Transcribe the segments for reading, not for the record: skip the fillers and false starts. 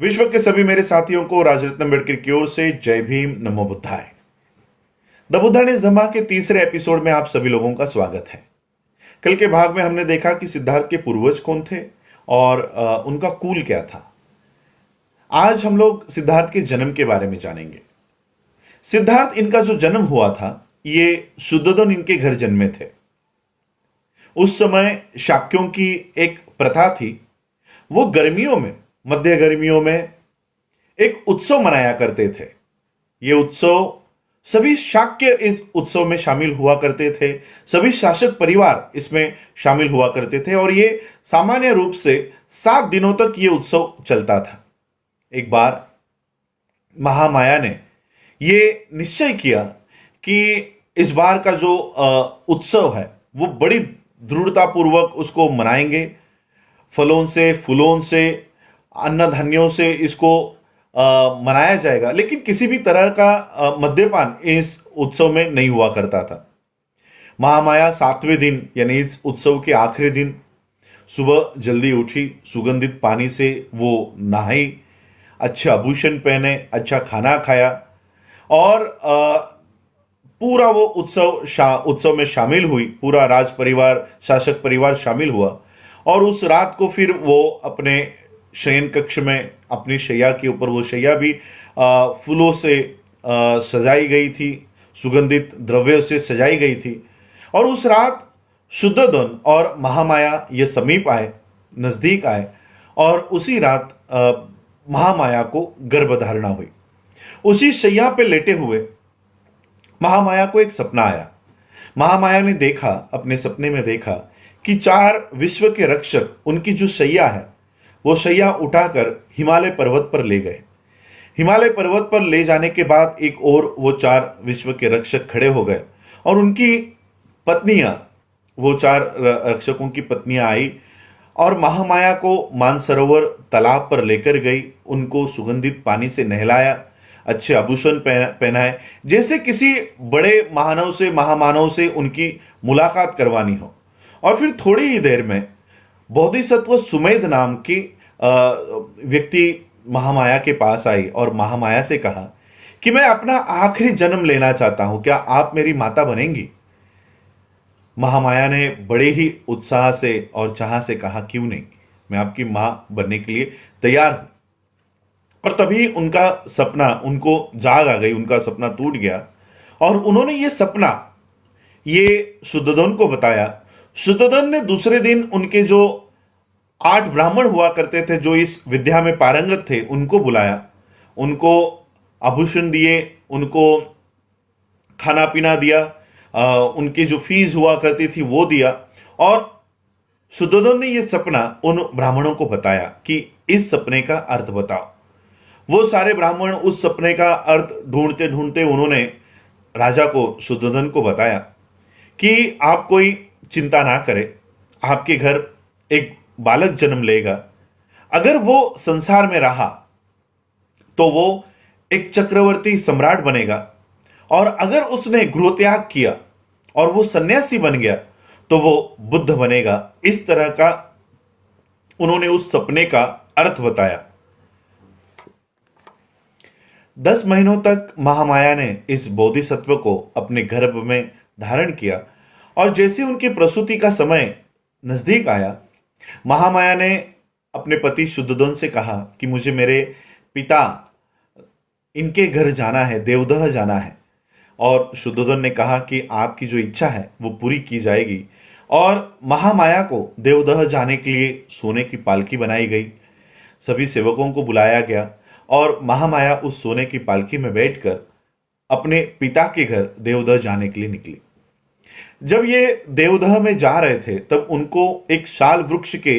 विश्व के सभी मेरे साथियों को राजरत्न अम्बेडकर की ओर से जय भीम, नमो बुद्धाय। द बुद्धानिस्ट धम्मा के तीसरे एपिसोड में आप सभी लोगों का स्वागत है। कल के भाग में हमने देखा कि सिद्धार्थ के पूर्वज कौन थे और उनका कुल क्या था। आज हम लोग सिद्धार्थ के जन्म के बारे में जानेंगे। सिद्धार्थ इनका जो जन्म हुआ था, ये शुद्धोधन इनके घर जन्मे थे। उस समय शाक्यों की एक प्रथा थी, वो गर्मियों में, मध्य गर्मियों में एक उत्सव मनाया करते थे। ये उत्सव सभी शाक्य इस उत्सव में शामिल हुआ करते थे, सभी शासक परिवार इसमें शामिल हुआ करते थे और ये सामान्य रूप से 7 दिनों तक ये उत्सव चलता था। एक बार महामाया ने ये निश्चय किया कि इस बार का जो उत्सव है वो बड़ी दृढ़तापूर्वक उसको मनाएंगे। फलों से, फूलों से, अन्न धान्यों से इसको मनाया जाएगा, लेकिन किसी भी तरह का मद्यपान इस उत्सव में नहीं हुआ करता था। महामाया 7वें दिन यानी इस उत्सव के आखिरी दिन सुबह जल्दी उठी, सुगंधित पानी से वो नहाई, अच्छे आभूषण पहने, अच्छा खाना खाया और पूरा वो उत्सव में शामिल हुई। पूरा राज परिवार, शासक परिवार शामिल हुआ और उस रात को फिर वो अपने शयन कक्ष में, अपनी शैया के ऊपर, वो शैया भी फूलों से सजाई गई थी, सुगंधित द्रव्यों से सजाई गई थी। और उस रात शुद्धोधन और महामाया ये समीप आए, नजदीक आए और उसी रात महामाया को गर्भधारणा हुई। उसी शैया पे लेटे हुए महामाया को एक सपना आया। महामाया ने देखा, अपने सपने में देखा कि 4 विश्व के रक्षक उनकी जो शैया है वो शैया उठाकर हिमालय पर्वत पर ले गए। हिमालय पर्वत पर ले जाने के बाद एक और वो 4 विश्व के रक्षक खड़े हो गए और उनकी पत्नियां, वो 4 रक्षकों की पत्नियां आई और महामाया को मानसरोवर तालाब पर लेकर गई, उनको सुगंधित पानी से नहलाया, अच्छे आभूषण पहनाए, जैसे किसी बड़े महामानव से उनकी मुलाकात करवानी हो। और फिर थोड़ी ही देर में बोधिसत्व सुमेध नाम की व्यक्ति महामाया के पास आई और महामाया से कहा कि मैं अपना आखिरी जन्म लेना चाहता हूं, क्या आप मेरी माता बनेंगी? महामाया ने बड़े ही उत्साह से और चाह से कहा, क्यों नहीं, मैं आपकी मां बनने के लिए तैयार हूं। और तभी उनका सपना उनको जाग आ गई, उनका सपना टूट गया और उन्होंने ये सपना ये शुद्धोधन को बताया। शुद्धोधन ने दूसरे दिन उनके जो 8 ब्राह्मण हुआ करते थे, जो इस विद्या में पारंगत थे, उनको बुलाया, उनको आभूषण दिए, उनको खाना पीना दिया, उनकी जो फीस हुआ करती थी वो दिया और शुद्धोधन ने यह सपना उन ब्राह्मणों को बताया कि इस सपने का अर्थ बताओ। वो सारे ब्राह्मण उस सपने का अर्थ ढूंढते ढूंढते उन्होंने राजा को, शुद्धोधन को बताया कि आप कोई चिंता ना करें, आपके घर एक बालक जन्म लेगा। अगर वो संसार में रहा तो वो एक चक्रवर्ती सम्राट बनेगा और अगर उसने गृह त्याग किया और वो सन्यासी बन गया तो वो बुद्ध बनेगा। इस तरह का उन्होंने उस सपने का अर्थ बताया। 10 महीनों तक महामाया ने इस बोधिसत्व को अपने गर्भ में धारण किया और जैसे उनकी प्रसूति का समय नजदीक आया, महामाया ने अपने पति शुद्धोधन से कहा कि मुझे मेरे पिता इनके घर जाना है, देवदह जाना है। और शुद्धोधन ने कहा कि आपकी जो इच्छा है वो पूरी की जाएगी। और महामाया को देवदह जाने के लिए सोने की पालकी बनाई गई, सभी सेवकों को बुलाया गया और महामाया उस सोने की पालकी में बैठकर अपने पिता के घर देवदह जाने के लिए निकली। जब ये देवदह में जा रहे थे तब उनको एक शाल वृक्ष के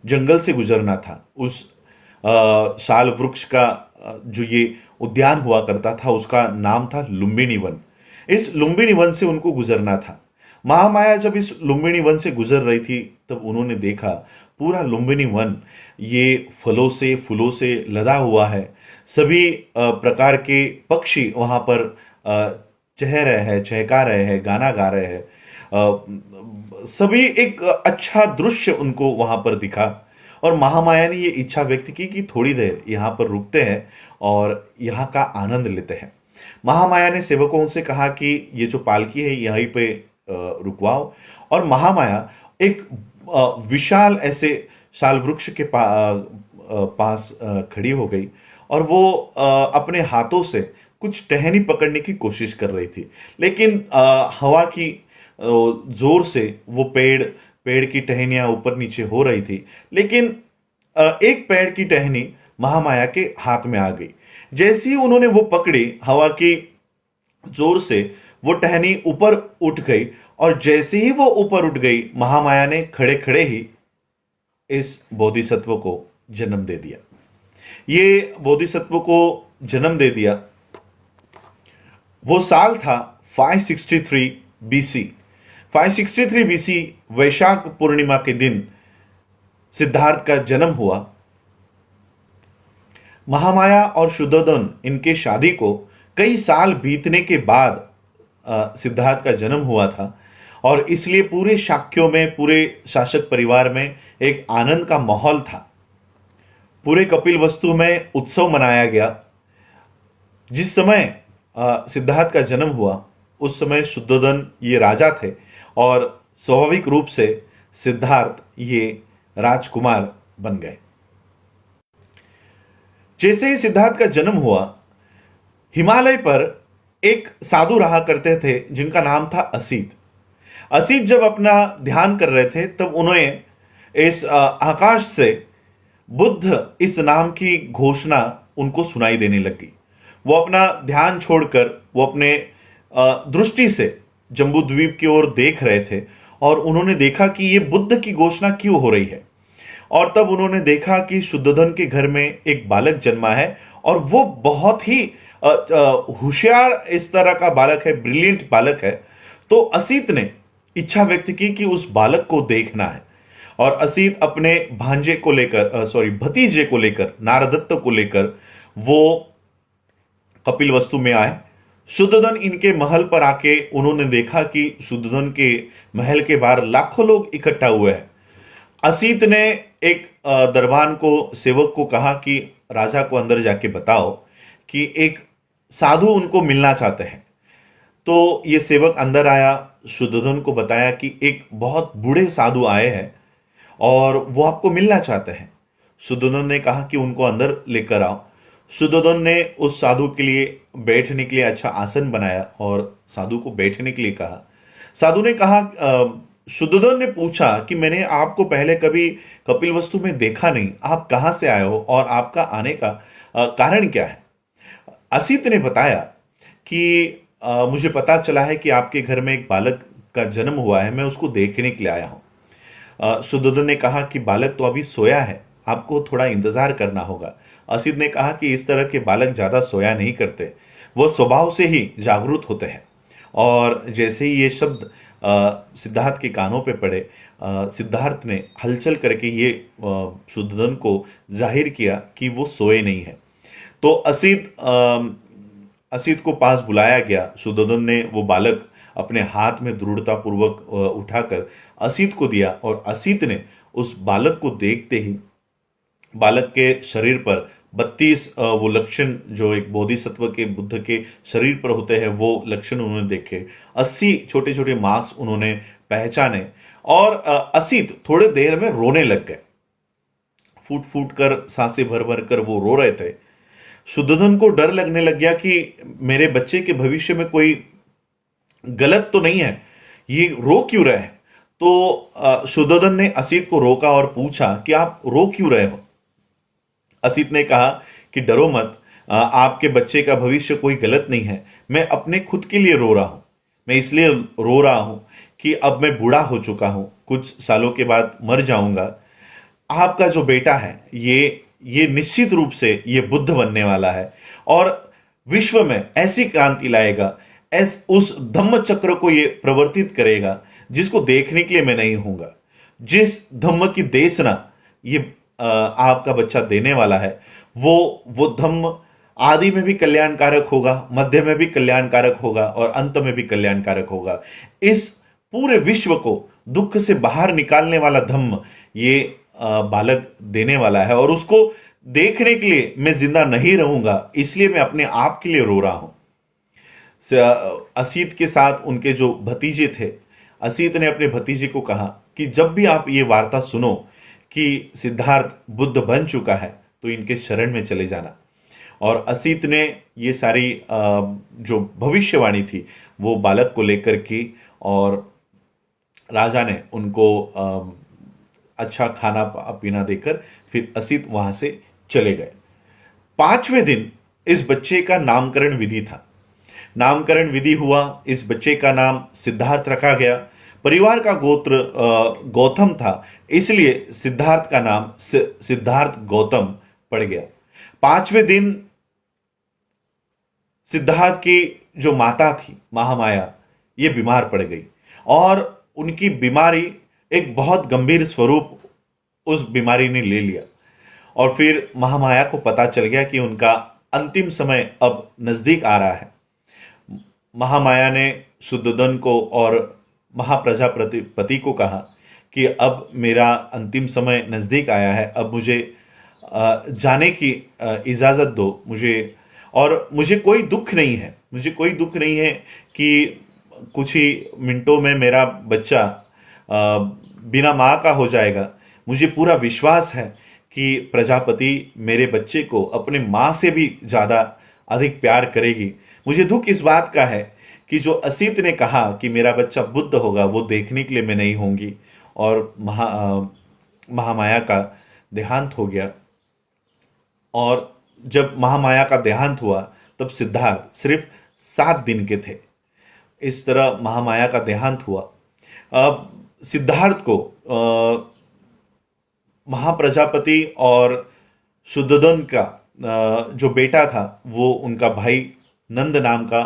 जंगल से गुजरना था। उस शाल वृक्ष का जो ये उद्यान हुआ करता था उसका नाम था लुम्बिनी वन। इस लुम्बिनी वन से उनको गुजरना था। महामाया जब इस लुम्बिनी वन से गुजर रही थी तब उन्होंने देखा पूरा लुम्बिनी वन ये फलों से, फूलों से लदा हुआ है। सभी प्रकार के पक्षी वहां पर चह रहे हैं, चहका रहे हैं, गाना गा रहे हैं। सभी एक अच्छा दृश्य उनको वहां पर दिखा और महामाया ने ये इच्छा व्यक्त की कि थोड़ी देर यहाँ पर रुकते हैं और यहाँ का आनंद लेते हैं। महामाया ने सेवकों से कहा कि ये जो पालकी है यहीं पे रुकवाओ, और महामाया एक विशाल ऐसे शाल वृक्ष के पास खड़ी हो गई और वो अपने हाथों से कुछ टहनी पकड़ने की कोशिश कर रही थी, लेकिन हवा की जोर से वो पेड़ की टहनियां ऊपर नीचे हो रही थी, लेकिन एक पेड़ की टहनी महामाया के हाथ में आ गई। जैसे ही उन्होंने वो पकड़ी, हवा की जोर से वो टहनी ऊपर उठ गई, और जैसे ही वो ऊपर उठ गई, महामाया ने खड़े खड़े ही इस बोधिसत्व को जन्म दे दिया। ये बोधिसत्व को जन्म दे दिया, वो साल था 563 बीसी। 563 बीसी वैशाख पूर्णिमा के दिन सिद्धार्थ का जन्म हुआ। महामाया और शुद्धोधन इनके शादी को कई साल बीतने के बाद सिद्धार्थ का जन्म हुआ था, और इसलिए पूरे शाक्यों में, पूरे शासक परिवार में एक आनंद का माहौल था। पूरे कपिलवस्तु में उत्सव मनाया गया। जिस समय सिद्धार्थ का जन्म हुआ उस समय शुद्धोधन ये राजा थे, और स्वाभाविक रूप से सिद्धार्थ ये राजकुमार बन गए। जैसे ही सिद्धार्थ का जन्म हुआ, हिमालय पर एक साधु रहा करते थे जिनका नाम था असित। असित जब अपना ध्यान कर रहे थे तब उन्हें इस आकाश से बुद्ध इस नाम की घोषणा उनको सुनाई देने लगी। वो अपना ध्यान छोड़कर वो अपने दृष्टि से जम्बू द्वीप की ओर देख रहे थे, और उन्होंने देखा कि ये बुद्ध की घोषणा क्यों हो रही है। और तब उन्होंने देखा कि शुद्धोधन के घर में एक बालक जन्मा है, और वो बहुत ही होशियार इस तरह का बालक है, ब्रिलियंट बालक है। तो असित ने इच्छा व्यक्त की कि उस बालक को देखना है, और असित अपने भांजे को लेकर भतीजे को लेकर, नारदत्त को लेकर वो कपिलवस्तु में आए। शुद्धोधन इनके महल पर आके उन्होंने देखा कि शुद्धोधन के महल के बाहर लाखों लोग इकट्ठा हुए हैं। असित ने एक दरबान को, सेवक को कहा कि राजा को अंदर जाके बताओ कि एक साधु उनको मिलना चाहते हैं। तो ये सेवक अंदर आया, शुद्धोधन को बताया कि एक बहुत बूढ़े साधु आए हैं और वो आपको मिलना चाहते हैं। शुद्धोधन ने कहा कि उनको अंदर लेकर आओ। शुद्धोधन ने उस साधु के लिए बैठने के लिए अच्छा आसन बनाया और साधु को बैठने के लिए कहा। साधु ने कहा, शुद्धोधन ने पूछा कि मैंने आपको पहले कभी कपिलवस्तु में देखा नहीं, आप कहाँ से आए हो और आपका आने का कारण क्या है। असित ने बताया कि मुझे पता चला है कि आपके घर में एक बालक का जन्म हुआ है, मैं उसको देखने के लिए आया हूँ। शुद्धोधन ने कहा कि बालक तो अभी सोया है, आपको थोड़ा इंतजार करना होगा। असित ने कहा कि इस तरह के बालक ज़्यादा सोया नहीं करते, वो स्वभाव से ही जागरूक होते हैं। और जैसे ही ये शब्द सिद्धार्थ के कानों पे पड़े, सिद्धार्थ ने हलचल करके ये शुद्धोधन को जाहिर किया कि वो सोए नहीं है। तो असित को पास बुलाया गया। शुद्धोधन ने वो बालक अपने हाथ में दृढ़तापूर्वक उठाकर असित को दिया, और असित ने उस बालक को देखते ही बालक के शरीर पर 32 वो लक्षण जो एक बोधिसत्व के, बुद्ध के शरीर पर होते हैं, वो लक्षण उन्होंने देखे। 80 छोटे छोटे मार्क्स उन्होंने पहचाने, और असित थोड़े देर में रोने लग गए। फूट फूट कर, सांसें भर भर कर वो रो रहे थे। शुद्धोधन को डर लगने लग गया कि मेरे बच्चे के भविष्य में कोई गलत तो नहीं है, ये रो क्यों रहे हैं। तो शुद्धोधन ने असित को रोका और पूछा कि आप रो क्यों रहे हो। असित ने कहा कि डरो मत, आपके बच्चे का भविष्य कोई गलत नहीं है, मैं अपने खुद के लिए रो रहा हूं। मैं इसलिए रो रहा हूं कि अब मैं बूढ़ा हो चुका हूं, कुछ सालों के बाद मर जाऊंगा। आपका जो बेटा है ये निश्चित रूप से ये बुद्ध बनने वाला है, और विश्व में ऐसी क्रांति लाएगा, उस धम्म चक्र को ये प्रवर्तित करेगा जिसको देखने के लिए मैं नहीं हूंगा। जिस धम्म की देशना ये आपका बच्चा देने वाला है, वो धम्म आदि में भी कल्याणकारक होगा, मध्य में भी कल्याणकारक होगा, और अंत में भी कल्याणकारक होगा। इस पूरे विश्व को दुख से बाहर निकालने वाला धम्म ये बालक देने वाला है और उसको देखने के लिए मैं जिंदा नहीं रहूंगा, इसलिए मैं अपने आप के लिए रो रहा हूं। असीत के साथ उनके जो भतीजे थे, असीत ने अपने भतीजे को कहा कि जब भी आप ये वार्ता सुनो कि सिद्धार्थ बुद्ध बन चुका है तो इनके शरण में चले जाना। और असीत ने ये सारी जो भविष्यवाणी थी वो बालक को लेकर की और राजा ने उनको अच्छा खाना पीना देकर फिर असीत वहां से चले गए। 5वें दिन इस बच्चे का नामकरण विधि था। नामकरण विधि हुआ, इस बच्चे का नाम सिद्धार्थ रखा गया। परिवार का गोत्र गौतम था, इसलिए सिद्धार्थ का नाम सिद्धार्थ गौतम पड़ गया। 5वें दिन सिद्धार्थ की जो माता थी महामाया, ये बीमार पड़ गई और उनकी बीमारी एक बहुत गंभीर स्वरूप उस बीमारी ने ले लिया। और फिर महामाया को पता चल गया कि उनका अंतिम समय अब नजदीक आ रहा है। महामाया ने शुद्धोधन को और महाप्रजापति को कहा कि अब मेरा अंतिम समय नजदीक आया है, अब मुझे जाने की इजाजत दो मुझे। और मुझे कोई दुख नहीं है, मुझे कोई दुख नहीं है कि कुछ ही मिनटों में मेरा बच्चा बिना माँ का हो जाएगा। मुझे पूरा विश्वास है कि प्रजापति मेरे बच्चे को अपने माँ से भी ज़्यादा अधिक प्यार करेगी। मुझे दुख इस बात का है कि जो असीत ने कहा कि मेरा बच्चा बुद्ध होगा, वो देखने के लिए मैं नहीं होंगी। और महामाया का देहांत हो गया। और जब महामाया का देहांत हुआ तब सिद्धार्थ सिर्फ 7 दिन के थे। इस तरह महामाया का देहांत हुआ। अब सिद्धार्थ को महाप्रजापति और शुद्धोधन का जो बेटा था वो उनका भाई नंद नाम का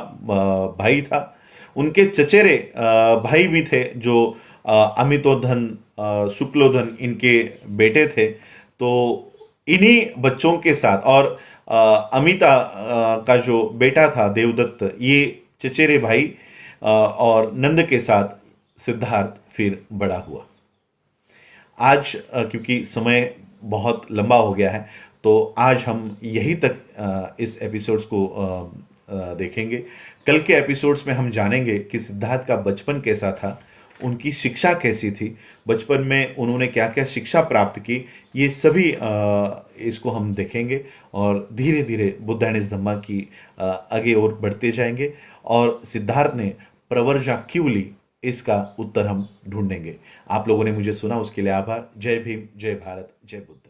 भाई था। उनके चचेरे भाई भी थे जो अमितोधन, शुक्लोधन इनके बेटे थे। तो इन्हीं बच्चों के साथ और अमिता का जो बेटा था देवदत्त, ये चचेरे भाई और नंद के साथ सिद्धार्थ फिर बड़ा हुआ। आज क्योंकि समय बहुत लंबा हो गया है तो आज हम यहीं तक इस एपिसोड्स को देखेंगे। कल के एपिसोड्स में हम जानेंगे कि सिद्धार्थ का बचपन कैसा था, उनकी शिक्षा कैसी थी, बचपन में उन्होंने क्या क्या शिक्षा प्राप्त की, ये सभी इसको हम देखेंगे और धीरे धीरे बुद्ध एंड हिज धम्मा की आगे और बढ़ते जाएंगे। और सिद्धार्थ ने प्रवर्जा क्यों ली, इसका उत्तर हम ढूंढेंगे। आप लोगों ने मुझे सुना, उसके लिए आभार। जय भीम, जय भारत, जय बुद्ध।